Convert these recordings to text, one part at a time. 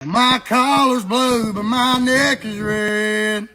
My collar's blue, but my neck is red.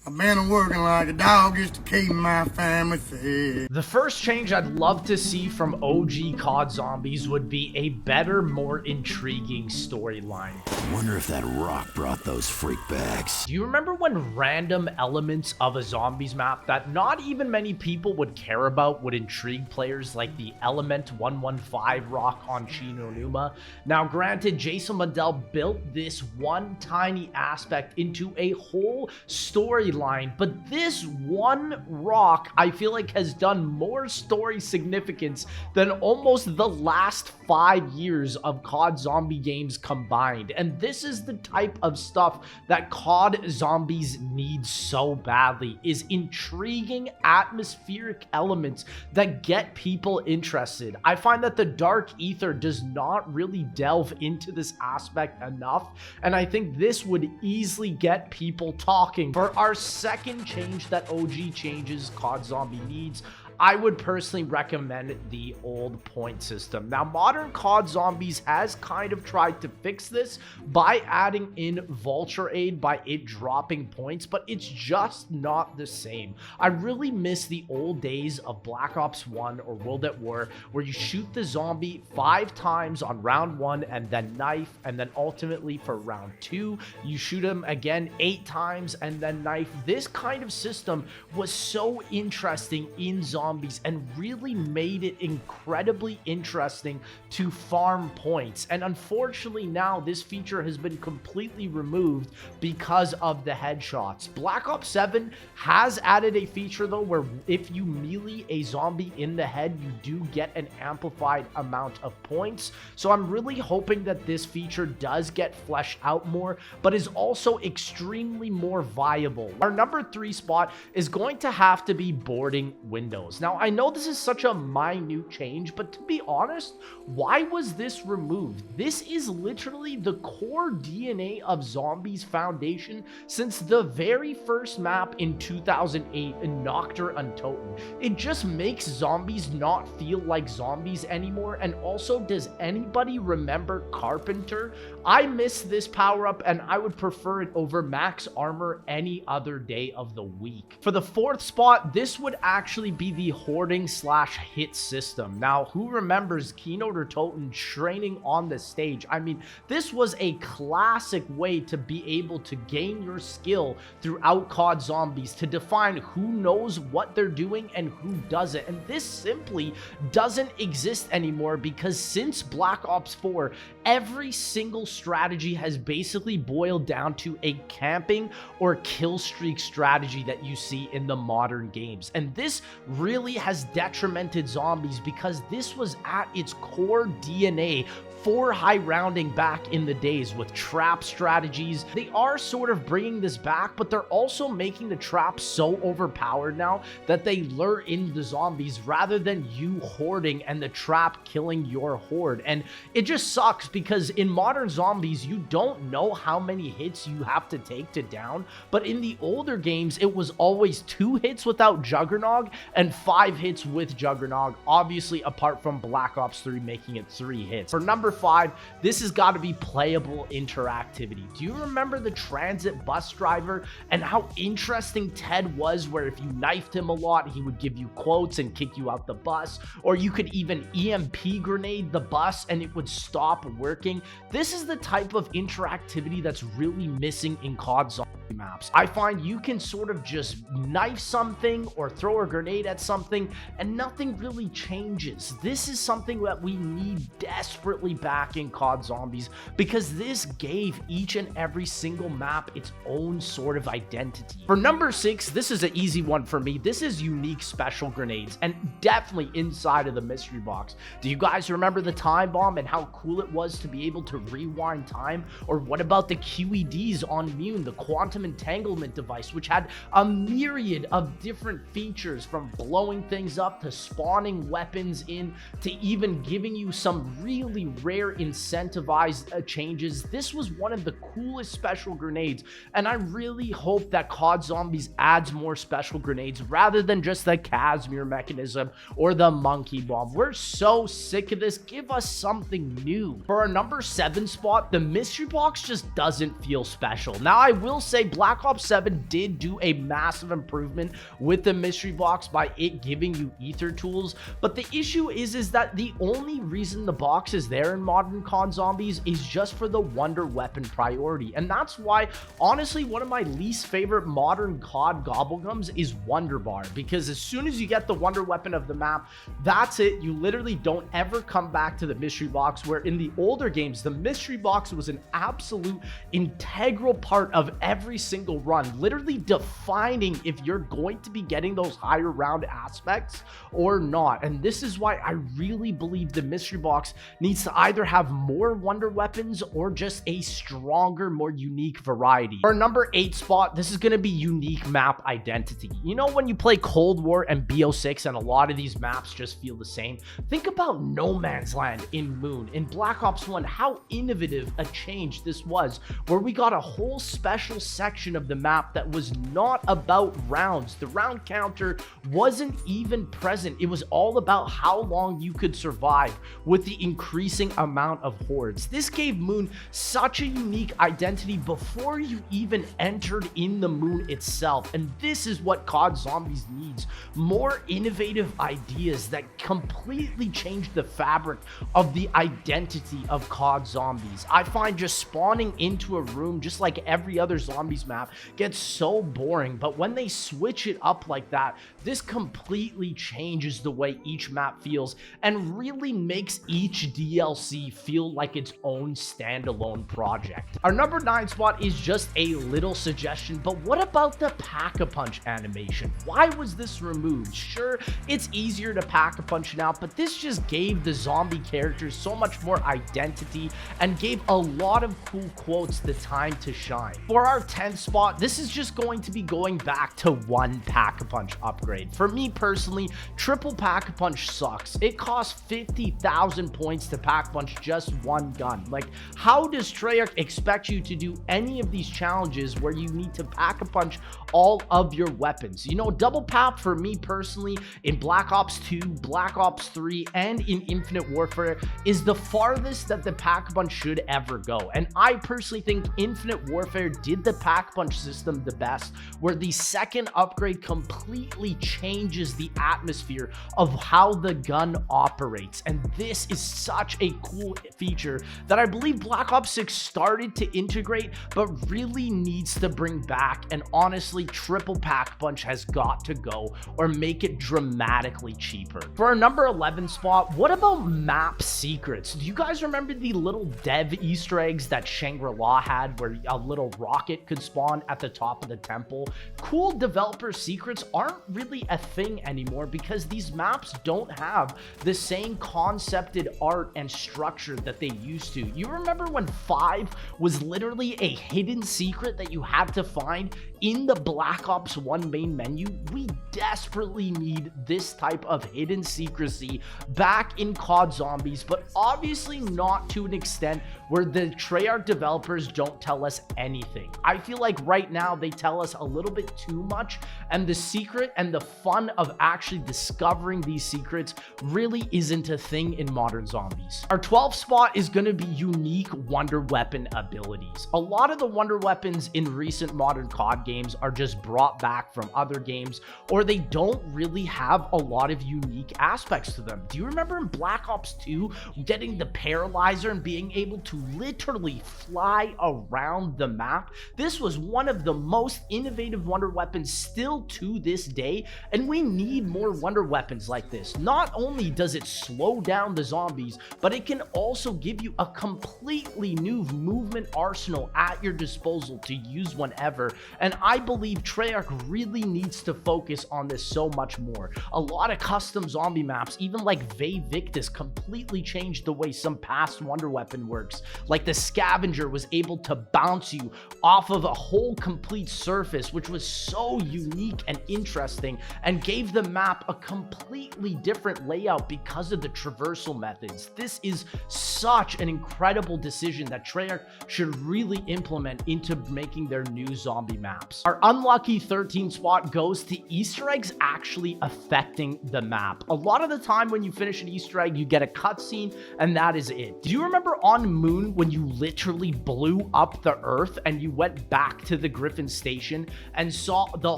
I've been working like a dog just to keep my family fed. The first change I'd love to see from OG COD Zombies would be a better, more intriguing storyline. I wonder if that rock brought those freak bags. Do you remember when random elements of a zombies map that not even many people would care about would intrigue players, like the Element 115 rock on Chinonuma? Now granted, Jason Mundell built this one tiny aspect into a whole storyline, but this one rock I feel like has done more story significance than almost the last 5 years of COD zombie games combined. And this is the type of stuff that COD Zombies needs so badly, is intriguing atmospheric elements that get people interested. I find that the Dark Ether does not really delve into this aspect enough, and I think this would easily get people talking. For our second change that OG changes COD Zombie needs, I would personally recommend the old point system. Now, modern COD Zombies has kind of tried to fix this by adding in Vulture Aid, by it dropping points, but it's just not the same. I really miss the old days of Black Ops 1 or World at War, where you shoot the zombie 5 times on round 1 and then knife, and then ultimately for round 2, you shoot him again 8 times and then knife. This kind of system was so interesting in Zombies and really made it incredibly interesting to farm points. And unfortunately now this feature has been completely removed because of the headshots. Black Ops 7 has added a feature though, where if you melee a zombie in the head, you do get an amplified amount of points. So I'm really hoping that this feature does get fleshed out more, but is also extremely more viable. Our number 3 spot is going to have to be boarding windows. Now, I know this is such a minute change, but to be honest, why was this removed? This is literally the core DNA of Zombies Foundation since the very first map in 2008 in Noctur Untoten. It just makes zombies not feel like zombies anymore. And also, does anybody remember Carpenter? I miss this power-up, and I would prefer it over Max Armor any other day of the week. For the 4th spot, this would actually be the Hoarding / hit system. Now, who remembers Keynote or Toten training on the stage? I mean, this was a classic way to be able to gain your skill throughout COD Zombies, to define who knows what they're doing and who doesn't. And this simply doesn't exist anymore, because since Black Ops 4, every single strategy has basically boiled down to a camping or kill streak strategy that you see in the modern games. And this really has detrimented Zombies, because this was at its core DNA for high rounding back in the days with trap strategies. They are sort of bringing this back, but they're also making the traps so overpowered now that they lure in the zombies rather than you hoarding and the trap killing your horde. And it just sucks, because in modern Zombies, you don't know how many hits you have to take to down, but in the older games, it was always 2 hits without Juggernog and 5 hits with Juggernog, obviously apart from Black Ops 3 making it 3 hits. For number 5, this has got to be playable interactivity. Do you remember the transit bus driver and how interesting Ted was, where if you knifed him a lot, he would give you quotes and kick you out the bus, or you could even EMP grenade the bus and it would stop working? This is the type of interactivity that's really missing in COD Zombie maps. I find you can sort of just knife something or throw a grenade at something and nothing really changes. This is something that we need desperately back in COD Zombies, because this gave each and every single map its own sort of identity. For number 6, this is an easy one for me. This is unique special grenades, and definitely inside of the mystery box. Do you guys remember the time bomb and how cool it was to be able to rewind time? Or what about the QEDs on Mune, the quantum quantum entanglement device, which had a myriad of different features, from blowing things up to spawning weapons in to even giving you some really rare incentivized changes. This was one of the coolest special grenades, and I really hope that COD Zombies adds more special grenades rather than just the Casimir mechanism or the monkey bomb. We're so sick of this. Give us something new. For our number 7 spot, the mystery box just doesn't feel special. Now, I will say Black Ops 7 did do a massive improvement with the mystery box by it giving you ether tools, but the issue is that the only reason the box is there in modern COD Zombies is just for the wonder weapon priority, and that's why, honestly, one of my least favorite modern COD gobblegums is Wonder Bar, because as soon as you get the wonder weapon of the map, that's it. You literally don't ever come back to the mystery box, where in the older games, the mystery box was an absolute integral part of every single run, literally defining if you're going to be getting those higher round aspects or not. And this is why I really believe the mystery box needs to either have more wonder weapons or just a stronger, more unique variety. For our number 8 spot, this is going to be unique map identity. You know, when you play Cold War and BO6 and a lot of these maps just feel the same, think about No Man's Land in Moon. In Black Ops 1, how innovative a change this was, where we got a whole special section of the map that was not about rounds. The round counter wasn't even present. It was all about how long you could survive with the increasing amount of hordes. This gave Moon such a unique identity before you even entered in the Moon itself, and this is what COD Zombies needs: more innovative ideas that completely change the fabric of the identity of COD Zombies. I find just spawning into a room, just like every other Zombies map, gets so boring, but when they switch it up like that, this completely changes the way each map feels and really makes each DLC feel like its own standalone project. Our number 9 spot is just a little suggestion, but what about the Pack-a-Punch animation? Why was this removed? Sure, it's easier to Pack-a-Punch now, but this just gave the zombie characters so much more identity and gave a lot of cool quotes the time to shine. For our 10th spot, this is just going to be going back to one Pack-a-Punch upgrade. For me personally, triple Pack-a-Punch sucks. It costs 50,000 points to Pack-a-Punch just one gun. Like, how does Treyarch expect you to do any of these challenges where you need to Pack-a-Punch all of your weapons? You know, double Pack for me personally in Black Ops 2, Black Ops 3, and in Infinite Warfare is the farthest that the Pack-a-Punch should ever go. And I personally think Infinite Warfare did the Pack-a-Punch system the best, where the second upgrade completely changes the atmosphere of how the gun operates. And this is such a cool feature that I believe Black Ops 6 started to integrate, but really needs to bring back. And honestly, triple Pack-a-Punch has got to go, or make it dramatically cheaper. For our number 11 spot, what about map secrets? Do you guys remember the little dev Easter eggs that Shangri-La had, where a little rocket could spawn at the top of the temple? Cool developer secrets aren't really a thing anymore because these maps don't have the same concepted art and structure that they used to. You remember when 5 was literally a hidden secret that you had to find in the Black Ops 1 main menu? We desperately need this type of hidden secrecy back in COD Zombies, but obviously not to an extent where the Treyarch developers don't tell us anything. I feel like right now they tell us a little bit too much, and the secret and the fun of actually discovering these secrets really isn't a thing in modern Zombies. Our 12th spot is going to be unique wonder weapon abilities. A lot of the wonder weapons in recent modern COD games are just brought back from other games, or they don't really have a lot of unique aspects to them. Do you remember in Black Ops 2 getting the paralyzer and being able to literally fly around the map? This was one of the most innovative wonder weapons still to this day, and we need more wonder weapons like this. Not only does it slow down the zombies, but it can also give you a completely new movement arsenal at your disposal to use whenever, and I believe Treyarch really needs to focus on this so much more. A lot of custom zombie maps, even like Ve Victus, completely changed the way some past wonder weapon works. Like the scavenger was able to bounce you off of the whole complete surface, which was so unique and interesting and gave the map a completely different layout because of the traversal methods. This is such an incredible decision that Treyarch should really implement into making their new zombie maps. Our unlucky 13th spot goes to Easter eggs actually affecting the map. A lot of the time when you finish an Easter egg, you get a cutscene and that is it. Do you remember on Moon when you literally blew up the Earth and you went back to the Griffin station and saw the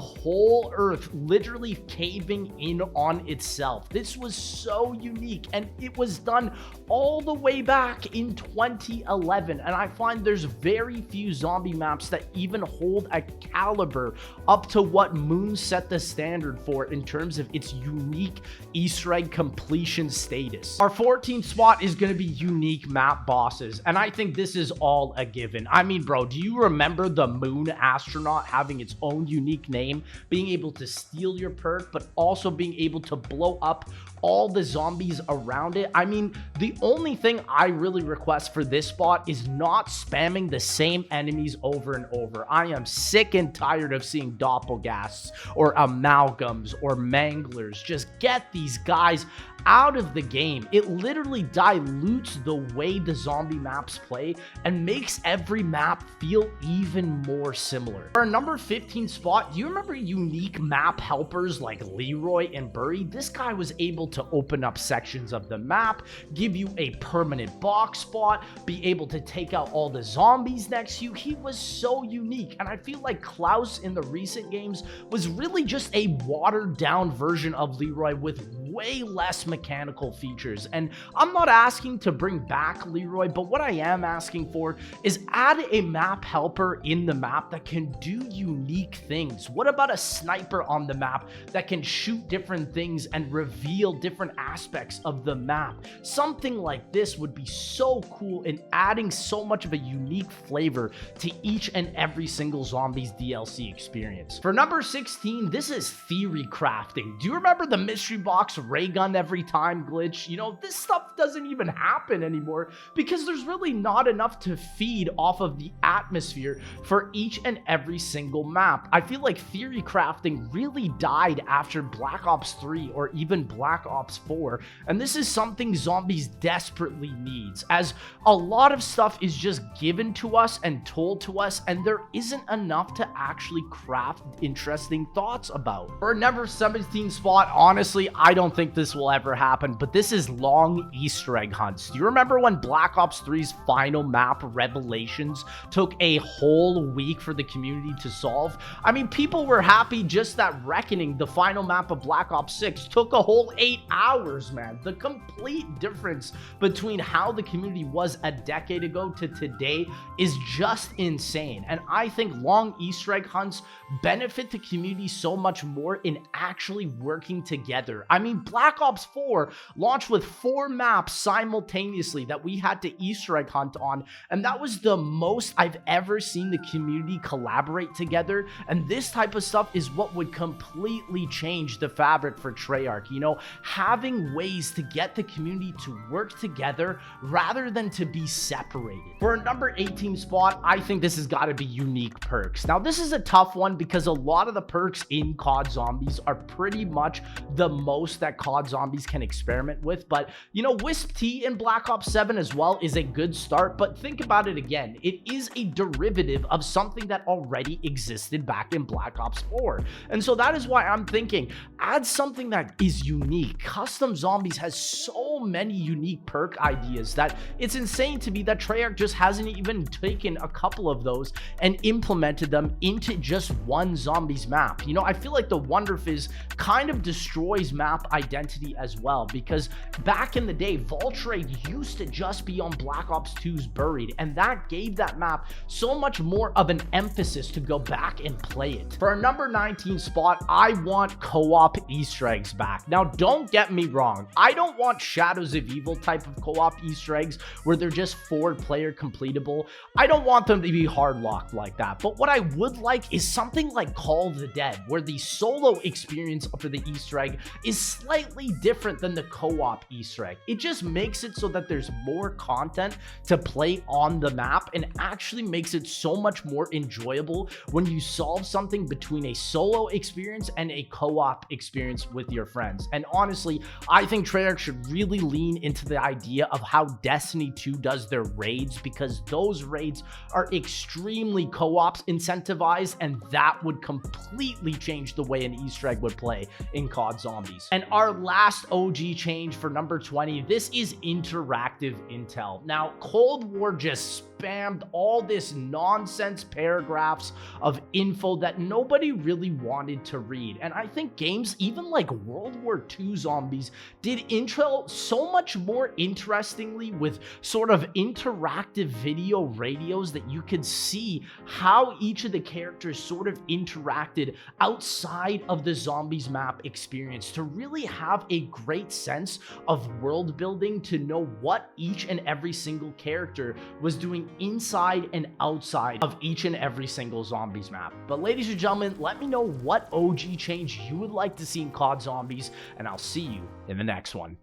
whole Earth literally caving in on itself? This was so unique, and it was done all the way back in 2011, and I find there's very few zombie maps that even hold a caliber up to what Moon set the standard for in terms of its unique Easter egg completion status. Our 14th spot is going to be unique map bosses, and I think this is all a given. I mean, bro, do you remember the Moon astronaut having its own unique name, being able to steal your perk, but also being able to blow up all the zombies around it? I mean, the only thing I really request for this spot is not spamming the same enemies over and over. I am sick and tired of seeing doppelgasts or amalgams or manglers. Just get these guys out of the game. It literally dilutes the way the zombie maps play and makes every map feel even more similar. For our number 15 spot, do you remember unique map helpers like Leroy and Burry? This guy was able to open up sections of the map, give you a permanent box spot, be able to take out all the zombies next to you. He was so unique, and I feel like Klaus in the recent games was really just a watered down version of Leroy with way less mechanical features. And I'm not asking to bring back Leroy, but what I am asking for is add a map helper in the map that can do unique things. What about a sniper on the map that can shoot different things and reveal different aspects of the map? Something like this would be so cool in adding so much of a unique flavor to each and every single Zombies DLC experience. For number 16, this is theory crafting. Do you remember the mystery box ray gun every time glitch? You know, this stuff doesn't even happen anymore because there's really not enough to feed off of the atmosphere for each and every single map. I feel like theory crafting really died after Black Ops 3 or even Black Ops 4, and this is something Zombies desperately needs, as a lot of stuff is just given to us and told to us, and there isn't enough to actually craft interesting thoughts about. For a number 17 spot, honestly, I don't think this will ever happen, but this is long Easter egg hunts. Do you remember when Black Ops 3's final map, Revelations, took a whole week for the community to solve? I mean, people were happy just that Reckoning, the final map of Black Ops 6, took a whole 8 hours, man. The complete difference between how the community was a decade ago to today is just insane. And I think long Easter egg hunts benefit the community so much more in actually working together. I mean, Black Ops 4 launched with 4 maps simultaneously that we had to Easter egg hunt on, and that was the most I've ever seen the community collaborate together. And this type of stuff is what would completely change the fabric for Treyarch. You know, having ways to get the community to work together rather than to be separated. For a number 18 spot, I think this has got to be unique perks. Now, this is a tough one because a lot of the perks in COD Zombies are pretty much the most that COD Zombies can experiment with, but you know, Wisp T in Black Ops 7 as well is a good start. But think about it again, it is a derivative of something that already existed back in Black Ops 4, and so that is why I'm thinking add something that is unique. Custom Zombies has so many unique perk ideas that it's insane to me that Treyarch just hasn't even taken a couple of those and implemented them into just one Zombies map. You know, I feel like the Wonder Fizz kind of destroys map identity as well, because back in the day, Vault Raid used to just be on Black Ops 2's Buried, and that gave that map so much more of an emphasis to go back and play it. For our number 19 spot, I want co-op Easter eggs back. Now, don't get me wrong, I don't want Shadows of Evil type of co-op Easter eggs where they're just 4-player completable. I don't want them to be hard locked like that, but what I would like is something like Call of the Dead, where the solo experience for the Easter egg is slightly slightly different than the co-op Easter egg. It just makes it so that there's more content to play on the map and actually makes it so much more enjoyable when you solve something between a solo experience and a co-op experience with your friends. And honestly, I think Treyarch should really lean into the idea of how Destiny 2 does their raids, because those raids are extremely co-ops incentivized, and that would completely change the way an Easter egg would play in COD Zombies. And our last OG change for number 20, this is interactive intel. Now, Cold War just spammed all this nonsense paragraphs of info that nobody really wanted to read. And I think games even like World War II Zombies did intel so much more interestingly with sort of interactive video radios that you could see how each of the characters sort of interacted outside of the Zombies map experience, to really have a great sense of world building, to know what each and every single character was doing inside and outside of each and every single Zombies map. But ladies and gentlemen, let me know what OG change you would like to see in COD Zombies, and I'll see you in the next one.